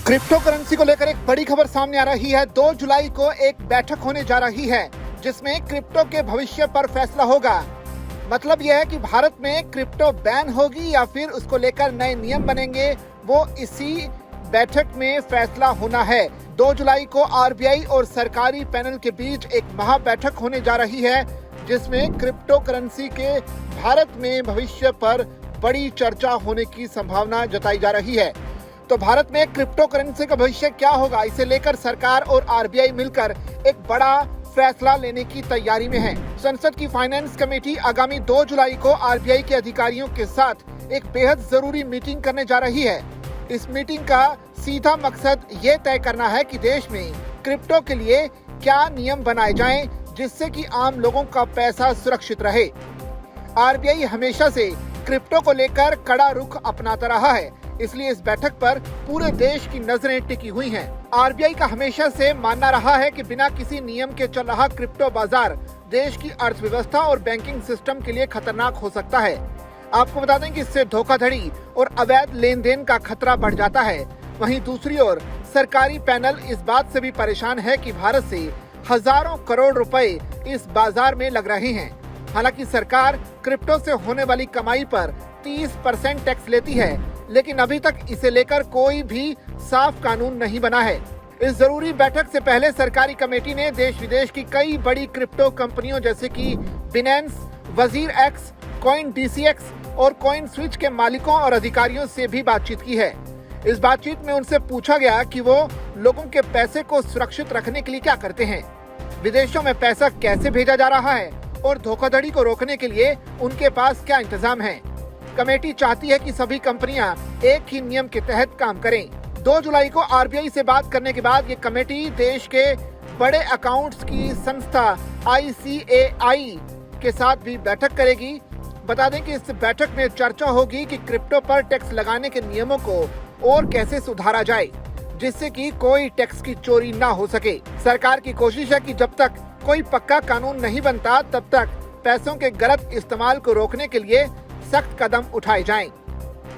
Crypto currency को लेकर एक बड़ी खबर सामने आ रही है। 2 जुलाई को एक बैठक होने जा रही है जिसमें क्रिप्टो के भविष्य पर फैसला होगा। मतलब यह है कि भारत में क्रिप्टो बैन होगी या फिर उसको लेकर नए नियम बनेंगे, वो इसी बैठक में फैसला होना है। 2 जुलाई को आरबीआई और सरकारी पैनल के बीच एक महा बैठक होने जा रही है जिसमें क्रिप्टो करेंसी के भारत में भविष्य पर बड़ी चर्चा होने की संभावना जताई जा रही है। तो भारत में क्रिप्टो करेंसी का भविष्य क्या होगा, इसे लेकर सरकार और आरबीआई मिलकर एक बड़ा फैसला लेने की तैयारी में है। संसद की फाइनेंस कमेटी आगामी 2 जुलाई को आरबीआई के अधिकारियों के साथ एक बेहद जरूरी मीटिंग करने जा रही है। इस मीटिंग का सीधा मकसद ये तय करना है कि देश में क्रिप्टो के लिए क्या नियम बनाए जाएं जिससे कि आम लोगों का पैसा सुरक्षित रहे। आरबीआई हमेशा से क्रिप्टो को लेकर कड़ा रुख अपनाता रहा है, इसलिए इस बैठक पर पूरे देश की नजरें टिकी हुई हैं। आरबीआई का हमेशा से मानना रहा है कि बिना किसी नियम के चल रहा क्रिप्टो बाजार देश की अर्थव्यवस्था और बैंकिंग सिस्टम के लिए खतरनाक हो सकता है। आपको बता दें कि इससे धोखाधड़ी और अवैध लेन देन का खतरा बढ़ जाता है। वहीं दूसरी ओर सरकारी पैनल इस बात से भी परेशान है कि भारत से हजारों करोड़ रुपए इस बाजार में लग रहे हैं। हालांकि सरकार क्रिप्टो से होने वाली कमाई पर 30% टैक्स लेती है, लेकिन अभी तक इसे लेकर कोई भी साफ कानून नहीं बना है। इस जरूरी बैठक से पहले सरकारी कमेटी ने देश विदेश की कई बड़ी क्रिप्टो कंपनियों जैसे कि बिनेंस, वजीर एक्स, कॉइन डीसीएक्स और कॉइन स्विच के मालिकों और अधिकारियों से भी बातचीत की है। इस बातचीत में उनसे पूछा गया कि वो लोगों के पैसे को सुरक्षित रखने के लिए क्या करते हैं, विदेशों में पैसा कैसे भेजा जा रहा है और धोखाधड़ी को रोकने के लिए उनके पास क्या इंतजाम है। कमेटी चाहती है कि सभी कंपनियां एक ही नियम के तहत काम करें। 2 जुलाई को आरबीआई से बात करने के बाद ये कमेटी देश के बड़े अकाउंट्स की संस्था आईसीएआई के साथ भी बैठक करेगी। बता दें कि इस बैठक में चर्चा होगी कि क्रिप्टो पर टैक्स लगाने के नियमों को और कैसे सुधारा जाए जिससे कि कोई टैक्स की चोरी ना हो सके। सरकार की कोशिश है कि जब तक कोई पक्का कानून नहीं बनता तब तक पैसों के गलत इस्तेमाल को रोकने के लिए सख्त कदम उठाए जाएं।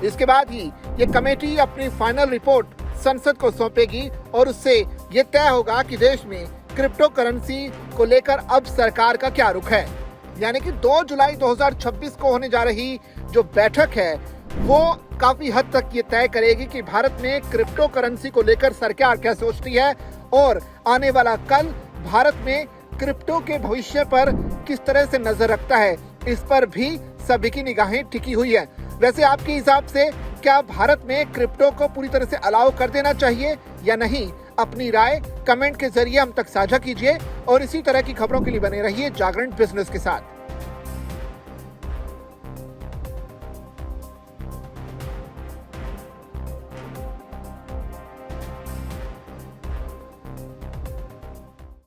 इसके बाद ही ये कमेटी अपनी फाइनल रिपोर्ट संसद को सौंपेगी और उससे ये तय होगा कि देश में क्रिप्टो करेंसी को लेकर अब सरकार का क्या रुख है। यानी कि 2 जुलाई 2026 को होने जा रही जो बैठक है वो काफी हद तक ये तय करेगी कि भारत में क्रिप्टो करेंसी को लेकर सरकार क्या सोचती है और आने वाला कल भारत में क्रिप्टो के भविष्य पर किस तरह से नजर रखता है, इस पर भी सभी की निगाहें टिकी हुई है। वैसे आपके हिसाब से क्या भारत में क्रिप्टो को पूरी तरह से अलाउ कर देना चाहिए या नहीं, अपनी राय कमेंट के जरिए हम तक साझा कीजिए और इसी तरह की खबरों के लिए बने रहिए जागरण बिजनेस के साथ।